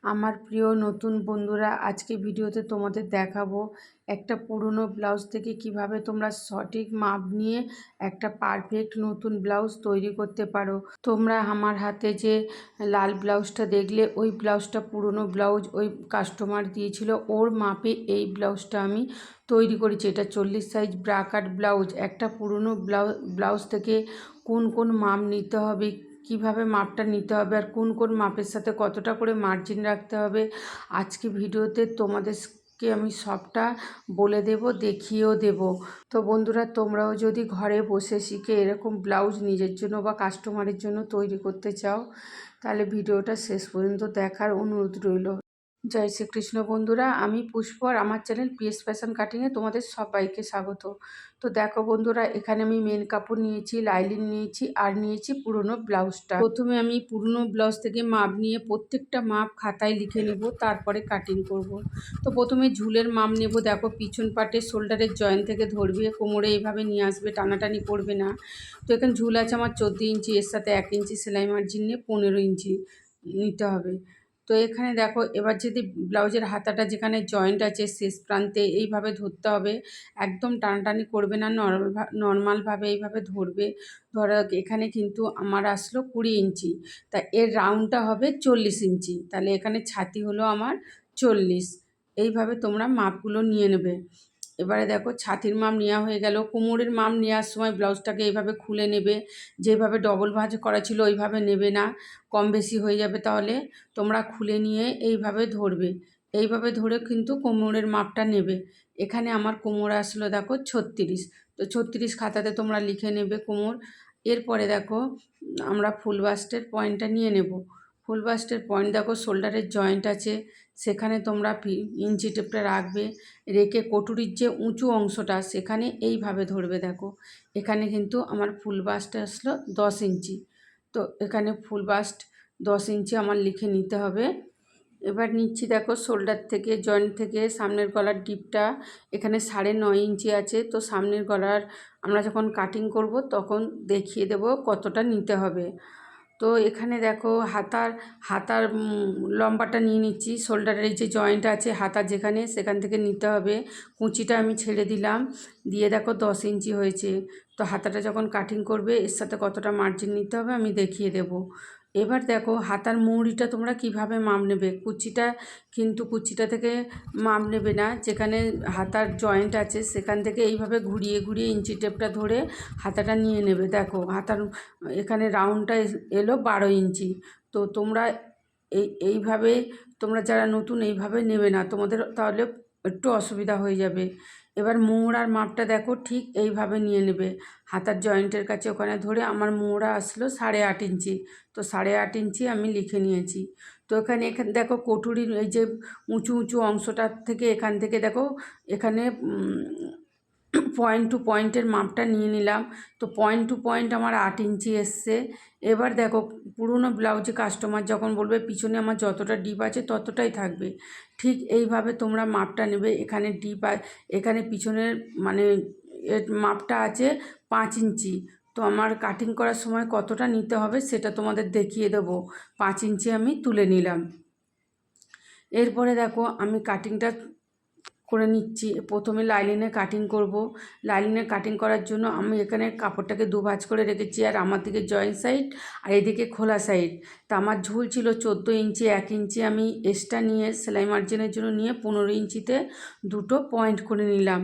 আমার প্রিয় নতুন বন্ধুরা, আজকে ভিডিওতে তোমাদের দেখাবো একটা পুরনো ব্লাউজ থেকে কিভাবে তোমরা সঠিক মাপ নিয়ে একটা পারফেক্ট নতুন ব্লাউজ তৈরি করতে পারো। তোমরা আমার হাতে যে লাল ব্লাউজটা দেখলে, ওই ব্লাউজটা পুরনো ব্লাউজ, ওই কাস্টমার দিয়েছিল, ওর মাপে এই ব্লাউজটা আমি তৈরি করেছি। এটা 40 সাইজ ব্রাকাট ব্লাউজ। একটা পুরনো ব্লাউজ থেকে কোন কোন মাপ নিতে হবে, কিভাবে মাপটা নিতে হবে, আর কোন কোন মাপের সাথে কতটা করে মার্জিন রাখতে হবে, আজকে ভিডিওতে তোমাদেরকে আমি সবটা বলে দেব, দেখিয়েও দেব। তো বন্ধুরা, তোমরাও যদি ঘরে বসে শিখে এরকম ব্লাউজ নিজের জন্য বা কাস্টমারের জন্য তৈরি করতে চাও, তাহলে ভিডিওটা শেষ পর্যন্ত দেখার অনুরোধ রইল। জয় শ্রীকৃষ্ণ বন্ধুরা, আমি পুষ্প আর আমার চ্যানেল পিএস ফ্যাশন কাটিংয়ে তোমাদের সবাইকে স্বাগত। তো দেখো বন্ধুরা, এখানে আমি মেন কাপড় নিয়েছি, লাইলিন নিয়েছি, আর নিয়েছি পুরনো ব্লাউজটা। প্রথমে আমি পুরনো ব্লাউজ থেকে মাপ নিয়ে প্রত্যেকটা মাপ খাতায় লিখে নেব, তারপরে কাটিং করব। তো প্রথমে ঝুলের মাপ নেব। দেখো, পিছন পাটে শোল্ডারের জয়েন্ট থেকে ধরবে, কোমরে এইভাবে নিয়ে আসবে, টানাটানি করবে না। তো এখানে ঝুল আছে আমার 14 ইঞ্চি, এর সাথে 1 ইঞ্চি সেলাই মার্জিন নিয়ে 15 ইঞ্চি নিতে হবে। তো এখানে দেখো, এবার যদি ব্লাউজের হাতাটা যেখানে জয়েন্ট আছে শেষ প্রান্তে এইভাবে ধরতে হবে, একদম টানাটানি করবে না, নর্মালভাবে এইভাবে ধরবে। ধরো এখানে কিন্তু আমার আসলো 20 ইঞ্চি, তা এর রাউন্ডটা হবে 40 ইঞ্চি, তাহলে এখানে ছাতি হলো আমার 40। এইভাবে তোমরা মাপগুলো নিয়ে নেবে। এবারে দেখো, ছাতির মাপ নেওয়া হয়ে গেল। কোমরের মাপ নেওয়ার সময় ব্লাউজটাকে এইভাবে খুলে নেবে, যেভাবে ডবল ভাঁজ করা ছিল ওইভাবে নেবে না, কম বেশি হয়ে যাবে। তাহলে তোমরা খুলে নিয়ে এইভাবে ধরবে, এইভাবে ধরে কিন্তু কোমরের মাপটা নেবে। এখানে আমার কোমর আসলো দেখো 36, তো 36 খাতাতে তোমরা লিখে নেবে কোমর। এরপরে দেখো, আমরা ফুল বাস্টের পয়েন্টটা নিয়ে নেব। ফুল বাস্টের পয়েন্ট দেখো, শোল্ডারের জয়েন্ট আছে, সেখানে তোমরা ইঞ্চি টেপটা রাখবে, রেখে কটুরির যে উঁচু অংশটা সেখানে এইভাবে ধরবে। দেখো, এখানে কিন্তু আমার ফুল বাস্ট আসলো 10 ইঞ্চি, তো এখানে ফুল বাস্ট 10 ইঞ্চি আমার লিখে নিতে হবে। এবার নিচ্ছি দেখো, শোল্ডার থেকে জয়েন্ট থেকে সামনের গলার ডিপটা এখানে 9.5 ইঞ্চি আছে। তো সামনের গলার আমরা যখন কাটিং করব তখন দেখিয়ে দেব কতটা নিতে হবে। তো এখানে দেখো, হাতার হাতার লম্বাটা নিয়ে নিচ্ছি। শোল্ডারের যে জয়েন্ট আছে হাতার যেখানে, সেখান থেকে নিতে হবে। কুঁচিটা আমি ছেড়ে দিলাম, দিয়ে দেখো 10 ইঞ্চি হয়েছে। তো হাতাটা যখন কাটিং করবে এর সাথে কতটা মার্জিন নিতে হবে আমি দেখিয়ে দেব। এবার দেখো, হাতার মৌরিটা তোমরা কিভাবে মাপ নেবে। কুচিটা থেকে মাপ নেবে না, যেখানে হাতার জয়েন্ট আছে সেখান থেকে এইভাবে ঘুরিয়ে ঘুরিয়ে ইঞ্চি টেপটা ধরে হাতাটা নিয়ে নেবে। দেখো, হাতার এখানে রাউন্ডটা এলো 12 ইঞ্চি। তো তোমরা এইভাবে, তোমরা যারা নতুন এইভাবে নেবে না, তোমাদের তাহলে একটু অসুবিধা হয়ে যাবে। এবার মোহরার মাপটা দেখো, ঠিক এইভাবে নিয়ে নেবে, হাতার জয়েন্টের কাছে ওখানে ধরে। আমার মোহরা আসলো 8.5 ইঞ্চি, তো 8.5 ইঞ্চি আমি লিখে নিয়েছি। তো এখানে দেখো, কটুরির এই যে উঁচু উঁচু অংশটার থেকে, এখান থেকে দেখো, এখানে পয়েন্ট টু পয়েন্টের মাপটা নিয়ে নিলাম। তো পয়েন্ট টু পয়েন্ট আমার 8 ইঞ্চি এসছে। এবার দেখো, পুরনো ব্লাউজে কাস্টমার যখন বলবে পিছনে আমার যতটা ডিপ আছে ততটাই থাকবে, ঠিক এইভাবে তোমরা মাপটা নেবে। এখানে ডিপ, এখানে পিছনের মানে এর মাপটা আছে 5 ইঞ্চি। তো আমার কাটিং করার সময় কতটা নিতে হবে সেটা তোমাদের দেখিয়ে দেবো। 5 ইঞ্চি আমি তুলে নিলাম। এরপরে দেখো, আমি কাটিংটা করে নিচ্ছি। প্রথমে লাইলিনে কাটিং করব। লাইলিনে কাটিং করার জন্য আমি এখানে কাপড়টাকে দুভাঁজ করে রেখেছি, আর আমার দিকে জয়েন্ট সাইড আর এদিকে খোলা সাইড। তা আমার ঝুল ছিল 14 ইঞ্চি, 1 ইঞ্চি আমি এক্সট্রা নিয়ে সেলাই মার্জিনের জন্য নিয়ে 15 ইঞ্চিতে দুটো পয়েন্ট করে নিলাম।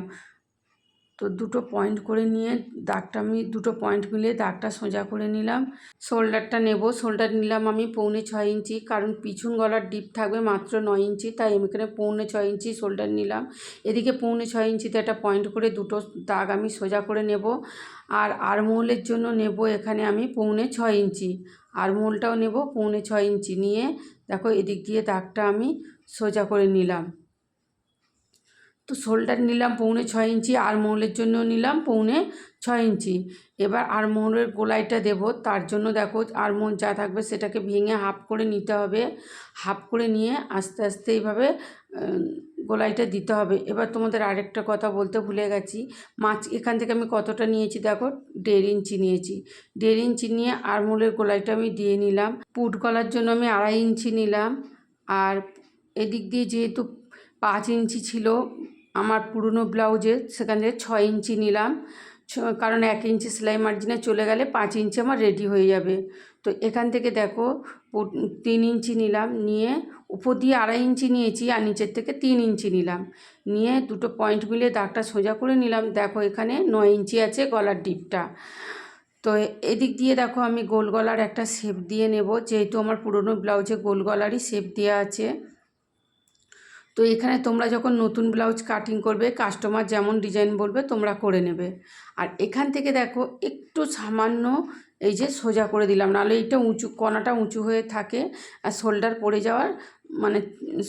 তো দুটো পয়েন্ট করে নিয়ে দাগটা আমি দুটো পয়েন্ট মিলিয়ে দাগটা সোজা করে নিলাম। শোল্ডারটা নেব, শোল্ডার নিলাম আমি 6.25 ইঞ্চি, কারণ পিছন গলার ডিপ থাকবে মাত্র 9 ইঞ্চি, তাই আমি এখানে 6.25 ইঞ্চি শোল্ডার নিলাম। এদিকে 6.25 ইঞ্চিতে একটা পয়েন্ট করে দুটো দাগ আমি সোজা করে নেব। আর আরমোলের জন্য নেব এখানে আমি 6.25 ইঞ্চি, আরমোলটাও নেব 6.25 ইঞ্চি নিয়ে। দেখো, এদিক দিয়ে দাগটা আমি সোজা করে নিলাম। তো শোল্ডার নিলাম 6.25 ইঞ্চি, আরমোলের জন্য নিলাম 6.25 ইঞ্চি। এবার আরমোলের গোলাইটা দেব, তার জন্য দেখো আরমোল যা থাকবে সেটাকে ভেঙে হাফ করে নিতে হবে। হাফ করে নিয়ে আস্তে আস্তে এইভাবে গোলাইটা দিতে হবে। এবার তোমাদের আরেকটা কথা বলতে ভুলে গেছি, এখান থেকে আমি কতটা নিয়েছি দেখো, 1.5 ইঞ্চি নিয়েছি। 1.5 ইঞ্চি নিয়ে আরমোলের গোলাইটা আমি দিয়ে নিলাম। পুট গলার জন্য আমি 2.5 ইঞ্চি নিলাম। আর এদিক দিয়ে যেহেতু 5 ইঞ্চি ছিল আমার পুরনো ব্লাউজের, সেখান থেকে 6 ইঞ্চি নিলাম, কারণ 1 ইঞ্চি সেলাই মার্জিনে চলে গেলে 5 ইঞ্চি আমার রেডি হয়ে যাবে। তো এখান থেকে দেখো 3 ইঞ্চি নিলাম, নিয়ে উপর দিয়ে 2.5 ইঞ্চি নিয়েছি আর নিচের থেকে 3 ইঞ্চি নিলাম, নিয়ে দুটো পয়েন্ট মিলিয়ে দাগটা সোজা করে নিলাম। দেখো এখানে 9 ইঞ্চি আছে গলার ডিপটা। তো এদিক দিয়ে দেখো আমি গোল গলার একটা শেপ দিয়ে নেব, যেহেতু আমার পুরনো ব্লাউজে গোল গলারই শেপ দেওয়া আছে। তো এখানে তোমরা যখন নতুন ব্লাউজ কাটিং করবে, কাস্টমার যেমন ডিজাইন বলবে তোমরা করে নেবে। আর এখান থেকে দেখো একটু সামান্য এই যে সোজা করে দিলাম, নাহলে এইটা উঁচু, কোণাটা উঁচু হয়ে থাকে আর শোল্ডার পড়ে যাওয়ার মানে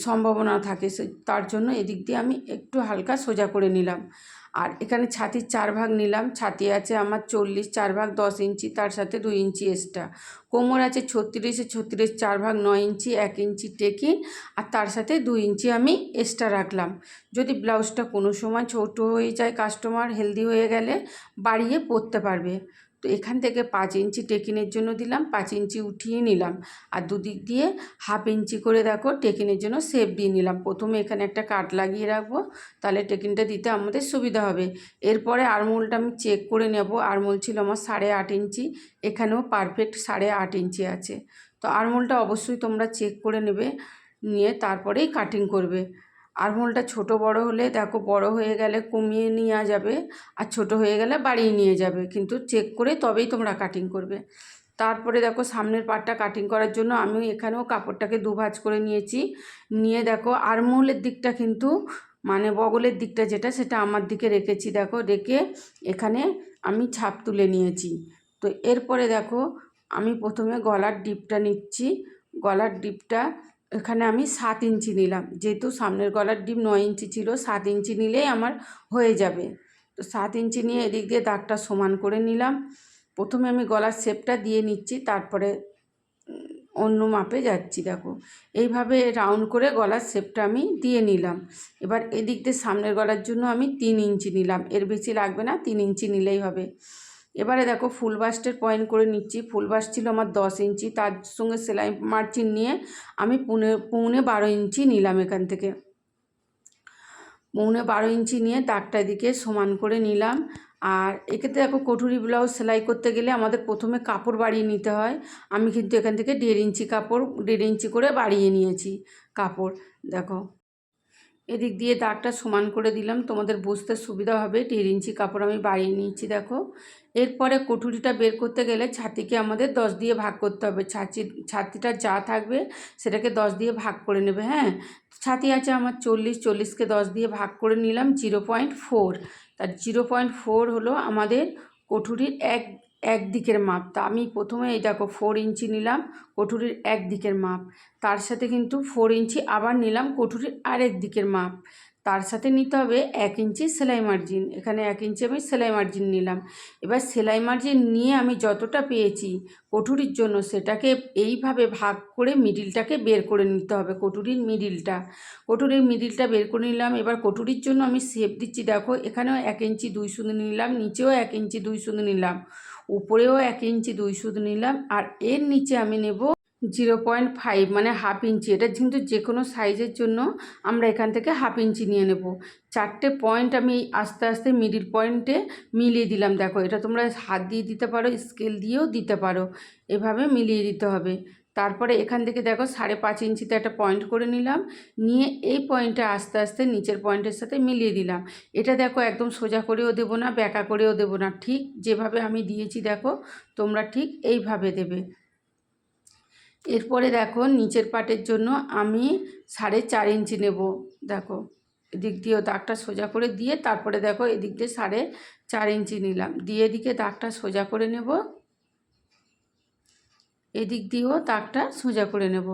সম্ভাবনা থাকে, তার জন্য এদিক দিয়ে আমি একটু হালকা সোজা করে নিলাম। আর এখানে ছাতির 4 ভাগ নিলাম, ছাতি আছে আমার 40, 4 ভাগ 10 ইঞ্চি, তার সাথে 2 ইঞ্চি এক্সট্রা। কোমর আছে 36, 36 4 ভাগ 9 ইঞ্চি, 1 ইঞ্চি টেকিং, আর তার সাথে 2 ইঞ্চি আমি এক্সট্রা রাখলাম। যদি ব্লাউজটা কোনো সময় ছোটো হয়ে যায়, কাস্টমার হেলদি হয়ে গেলে বাড়িয়ে পরতে পারবে। তো এখান থেকে 5 ইঞ্চি টেকিনের জন্য দিলাম, 5 ইঞ্চি উঠিয়ে নিলাম, আর দুদিক দিয়ে 1/2 ইঞ্চি করে দেখো টেকিনের জন্য শেপ দিয়ে নিলাম। প্রথমে এখানে একটা কাট লাগিয়ে রাখবো, তাহলে টেকিনটা দিতে আমাদের সুবিধা হবে। এরপরে আরমোলটা আমি চেক করে নেব, আরমোল ছিল আমার 8.5 ইঞ্চি, এখানেও পারফেক্ট 8.5 ইঞ্চি আছে। তো আরমোলটা অবশ্যই তোমরা চেক করে নেবে, নিয়ে তারপরেই কাটিং করবে। আরমোলটা ছোট বড় হলে দেখো, বড় হয়ে গেলে কমিয়ে নেওয়া যাবে আর ছোট হয়ে গেলে বাড়িয়ে নিয়ে যাবে, কিন্তু চেক করে তবেই তোমরা কাটিং করবে। তারপরে দেখো সামনের পার্টটা কাটিং করার জন্য আমি এখানেও কাপড়টাকে 2 ভাঁজ করে নিয়েছি, নিয়ে দেখো আরমোলের দিকটা কিন্তু মানে বগলের দিকটা যেটা, সেটা আমার দিকে রেখেছি, দেখো রেখে এখানে আমি ছাপ তুলে নিয়েছি। তো এরপরে দেখো আমি প্রথমে গলার ডিপটা নিচ্ছি। গলার ডিপটা এখানে আমি 7 ইঞ্চি নিলাম, যেহেতু সামনের গলার ডিপ 9 ইঞ্চি ছিল, 7 ইঞ্চি নিলেই আমার হয়ে যাবে। তো 7 ইঞ্চি নিয়ে এদিক দিয়ে দাগটা সমান করে নিলাম। প্রথমে আমি গলার শেপটা দিয়ে নিচ্ছি, তারপরে অন্য মাপে যাচ্ছি। দেখো এইভাবে রাউন্ড করে গলার শেপটা আমি দিয়ে নিলাম। এবার এদিক দিয়ে সামনের গলার জন্য আমি 3 ইঞ্চি নিলাম, এর বেশি লাগবে না, 3 ইঞ্চি নিলেই হবে। এবারে দেখো ফুল বাস্টের পয়েন্ট করে নিচ্ছি। ফুল বাস্ট ছিল আমার 10 ইঞ্চি, তার সঙ্গে সেলাই মার্জিন নিয়ে আমি পৌনে 12 ইঞ্চি নিলাম। এখান থেকে পৌনে 12 ইঞ্চি নিয়ে দাগটা এদিকে সমান করে নিলাম। আর এক্ষেত্রে দেখো কটুরি ব্লাউজ সেলাই করতে গেলে আমাদের প্রথমে কাপড় বাড়িয়ে নিতে হয়। আমি কিন্তু এখান থেকে 1.5 ইঞ্চি কাপড় 1.5 ইঞ্চি করে বাড়িয়ে নিয়েছি কাপড়। দেখো এদিক দিয়ে দাগটা সমান করে দিলাম, তোমাদের বুঝতে সুবিধা হবে। 1.5 ইঞ্চি কাপড় আমি বাড়িয়ে নিয়েছি। দেখো এরপরে কটুরিটা বের করতে গেলে ছাতিকে আমাদের 10 দিয়ে ভাগ করতে হবে। ছাতিটা যা থাকবে সেটাকে 10 দিয়ে ভাগ করে নেবে। হ্যাঁ, ছাতি আছে আমার 40, 40কে 10 দিয়ে ভাগ করে নিলাম 0.4। তার 0.4 হলো আমাদের কটুরির এক দিকের মাপ। তা আমি প্রথমে এই দেখো 4 ইঞ্চি নিলাম কটুরির এক দিকের মাপ, তার সাথে কিন্তু 4 ইঞ্চি আবার নিলাম কটুরির আরেক দিকের মাপ, তার সাথে নিতে হবে 1 ইঞ্চি সেলাই মার্জিন। এখানে 1 ইঞ্চি আমি সেলাই মার্জিন নিলাম। এবার সেলাই মার্জিন নিয়ে আমি যতটা পেয়েছি কটুরির জন্য, সেটাকে এইভাবে ভাগ করে মিডিলটাকে বের করে নিতে হবে। কটুরির মিডিলটা বের করে নিলাম। এবার কটুরির জন্য আমি শেপ দিচ্ছি। দেখো এখানেও 1 ইঞ্চি 2 সুতো নিলাম, নিচেও 1 ইঞ্চি 2 সুতো নিলাম, উপরেও 1 ইঞ্চি 2 সুতো নিলাম, আর এর নিচে আমি নেব 0.5 মানে 1/2 ইঞ্চি। এটা কিন্তু যে কোনো সাইজের জন্য আমরা এখান থেকে 1/2 ইঞ্চি নিয়ে নেব। 4টে পয়েন্ট আমি আস্তে আস্তে মিডিল পয়েন্টে মিলিয়ে দিলাম। দেখো এটা তোমরা হাত দিয়ে দিতে পারো, স্কেল দিয়েও দিতে পারো, এভাবে মিলিয়ে দিতে হবে। তারপরে এখান থেকে দেখো 5.5 ইঞ্চিতে একটা পয়েন্ট করে নিলাম, নিয়ে এই পয়েন্টে আস্তে আস্তে নিচের পয়েন্টের সাথে মিলিয়ে দিলাম। এটা দেখো একদম সোজা করেও দেবো না, বেঁকা করেও দেবো না, ঠিক যেভাবে আমি দিয়েছি দেখো তোমরা ঠিক এইভাবে দেবে। এরপরে দেখো নিচের পাটের জন্য আমি 4.5 ইঞ্চি নেব। দেখো এদিক দিয়েও দাগটা সোজা করে দিয়ে, তারপরে দেখো এদিক দিয়ে 4.5 ইঞ্চি নিলাম, দিয়ে এদিকে দাগটা সোজা করে নেব, এদিক দিয়েও দাগটা সোজা করে নেব।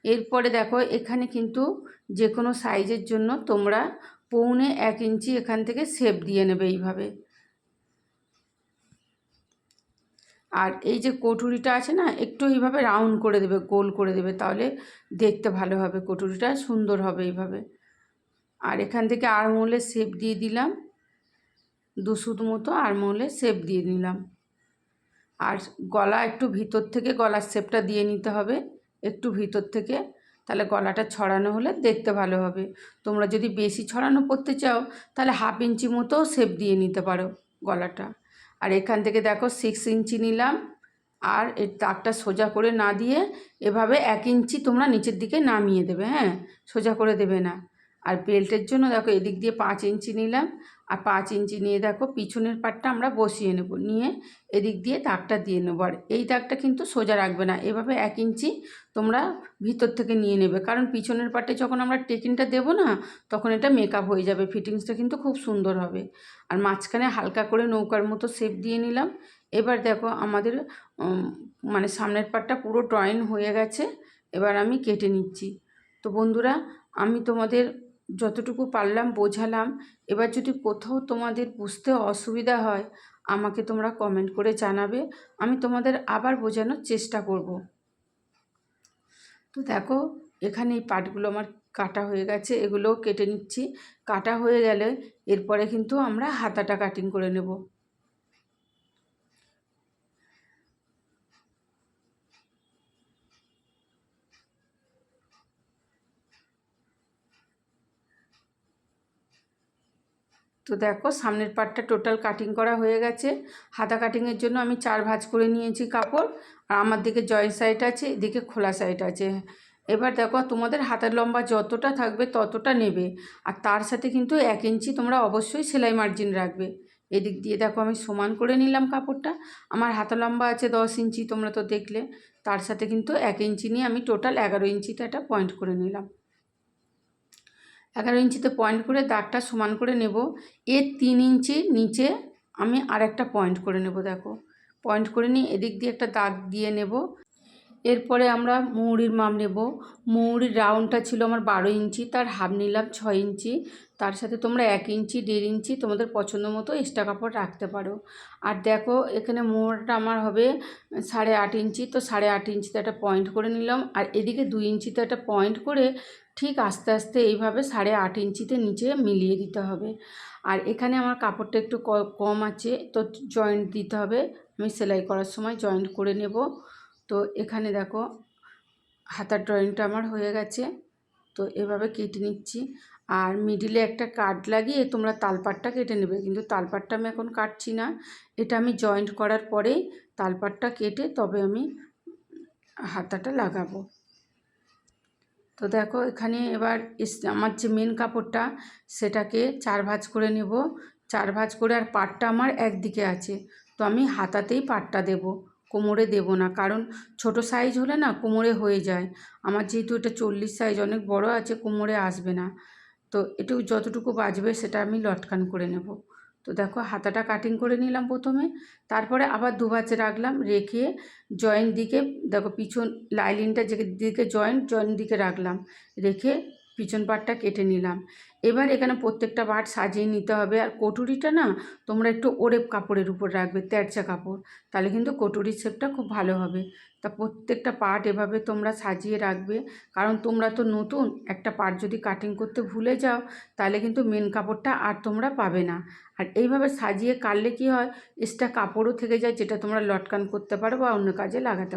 এরপরে দেখো এখানে কিন্তু যে কোনো সাইজের জন্য তোমরা পৌনে 1 ইঞ্চি এখান থেকে শেপ দিয়ে নেবে এইভাবে। আর এই যে কটুরিটা আছে না, একটু এইভাবে রাউন্ড করে দেবে, গোল করে দেবে, তাহলে দেখতে ভালো হবে, কটুরিটা সুন্দর হবে এইভাবে। আর এখান থেকে আরমোলের শেপ দিয়ে দিলাম, 2 সুতো মতো আরমোলের শেপ দিয়ে নিলাম। আর গলা একটু ভিতর থেকে গলার শেপটা দিয়ে নিতে হবে, একটু ভিতর থেকে, তাহলে গলাটা ছড়ানো হলে দেখতে ভালো হবে। তোমরা যদি বেশি ছড়ানো করতে চাও তাহলে 1/2 ইঞ্চি মতো শেপ দিয়ে নিতে পারো গলাটা। আর এখান থেকে দেখো 6 ইঞ্চি নিলাম, আর এর দাগটা সোজা করে না দিয়ে এভাবে 1 ইঞ্চি তোমরা নিচের দিকে নামিয়ে দেবে, হ্যাঁ, সোজা করে দেবে না। আর বেল্টের জন্য দেখো এদিক দিয়ে 5 ইঞ্চি নিলাম, আর 5 ইঞ্চি নিয়ে দেখো পিছনের পাটটা আমরা বসিয়ে নেব, নিয়ে এদিক দিয়ে দাগটা দিয়ে নেবো। আর এই দাগটা কিন্তু সোজা রাখবে না, এভাবে 1 ইঞ্চি তোমরা ভিতর থেকে নিয়ে নেবে, কারণ পিছনের পাটে যখন আমরা টেকিংটা দেবো না তখন এটা মেকআপ হয়ে যাবে, ফিটিংসটা কিন্তু খুব সুন্দর হবে। আর মাঝখানে হালকা করে নৌকার মতো শেপ দিয়ে নিলাম। এবার দেখো আমাদের মানে সামনের পাটটা পুরো ড্রয়িং হয়ে গেছে, এবার আমি কেটে নিচ্ছি। তো বন্ধুরা, আমি তোমাদের যতটুকু পারলাম বোঝালাম। এবার যদি কোথাও তোমাদের বুঝতে অসুবিধা হয় আমাকে তোমরা কমেন্ট করে জানাবে, আমি তোমাদের আবার বোঝানোর চেষ্টা করব। তো দেখো এখানে এই পাটগুলো আমার কাটা হয়ে গেছে, এগুলোও কেটে নিচ্ছি। কাটা হয়ে গেলে এরপরে কিন্তু আমরা হাতাটা কাটিং করে নেব। তো দেখো সামনের পাটটা টোটাল কাটিং করা হয়ে গেছে। হাতা কাটিংয়ের জন্য আমি 4 ভাঁজ করে নিয়েছি কাপড়, আর আমার দিকে জয়েন্ট সাইড আছে, এদিকে খোলা সাইড আছে। এবার দেখো তোমাদের হাতের লম্বা যতটা থাকবে ততটা নেবে, আর তার সাথে কিন্তু 1 ইঞ্চি তোমরা অবশ্যই সেলাই মার্জিন রাখবে। এদিক দিয়ে দেখো আমি সমান করে নিলাম কাপড়টা। আমার হাতা লম্বা আছে 10 ইঞ্চি, তোমরা তো দেখলে। তার সাথে কিন্তু 1 ইঞ্চি নিয়ে আমি টোটাল 11 ইঞ্চিতে একটা পয়েন্ট করে নিলাম। 11 ইঞ্চিতে পয়েন্ট করে দাগটা সমান করে নেব। এর 3 ইঞ্চি নিচে আমি আরেকটা পয়েন্ট করে নেব। দেখো পয়েন্ট করে নিয়ে এদিক দিয়ে একটা দাগ দিয়ে নেব। এরপরে আমরা মৌরির মাপ নেব। মৌরির রাউন্ডটা ছিল আমার 12 ইঞ্চি, তার হাফ নিলাম 6 ইঞ্চি। তার সাথে তোমরা 1 ইঞ্চি 1.5 ইঞ্চি তোমাদের পছন্দ মতো এক্সট্রা কাপড় রাখতে পারো। আর দেখো এখানে মোহরটা আমার হবে 8.5 ইঞ্চি, তো 8.5 ইঞ্চিতে একটা পয়েন্ট করে নিলাম। আর এদিকে 2 ইঞ্চিতে একটা পয়েন্ট করে ঠিক আস্তে আস্তে এইভাবে 8.5 ইঞ্চিতে নিচে মিলিয়ে দিতে হবে। আর এখানে আমার কাপড়টা একটু কম আছে, তো জয়েন্ট দিতে হবে। আমি সেলাই করার সময় জয়েন্ট করে নেব। তো এখানে দেখো হাতার ড্রয়িংটা আমার হয়ে গেছে, তো এভাবে কেটে নিচ্ছি। আর মিডিলে একটা কাট লাগিয়ে তোমরা তালপাটটা কেটে নেবে, কিন্তু তালপাটটা আমি এখন কাটছি না, এটা আমি জয়েন্ট করার পরেই তালপাটটা কেটে তবে আমি হাতাটা লাগাবো। তো দেখো এখানে এবার আমার যে মেন কাপড়টা সেটাকে 4 ভাঁজ করে নেব। 4 ভাঁজ করে, আর পাটটা আমার একদিকে আছে, তো আমি হাতাতেই পাটটা দেব, কোমরে দেব না, কারণ ছোট সাইজ হলে না কোমরে হয়ে যায়। আমার যেহেতু এটা 40 সাইজ অনেক বড় আছে, কোমরে আসবে না। তো একটু যতটুকু বাজবে সেটা আমি লটকান করে নেব। তো দেখো হাতাটা কাটিং করে নিলাম প্রথমে, তারপরে আবার 2 ভাঁজ রাখলাম, রেখে জয়েন্ট দিকে দেখো পিছন লাইলিনটা যেদিকে জয়েন্ট দিকে রাখলাম, রেখে পিছন পাটটা কেটে নিলাম। এবার এখানে প্রত্যেকটা পাট সাজিয়ে নিতে হবে। আর কটুরিটা না তোমরা একটু ওরেপ কাপড়ের উপর রাখবে, তেরচা কাপড়, তাহলে কিন্তু কটুরির শেপটা খুব ভালো হবে। তা প্রত্যেকটা পার্ট এভাবে তোমরা সাজিয়ে রাখবে, কারণ তোমরা তো নতুন, একটা পার্ট যদি কাটিং করতে ভুলে যাও তাহলে কিন্তু মেন কাপড়টা আর তোমরা পাবে না। আর এইভাবে সাজিয়ে কাটলে কি হয়, এক্সট্রা কাপড়ও থেকে যায়, যেটা তোমরা লটকান করতে পারো বা অন্য কাজে লাগাতে পারো।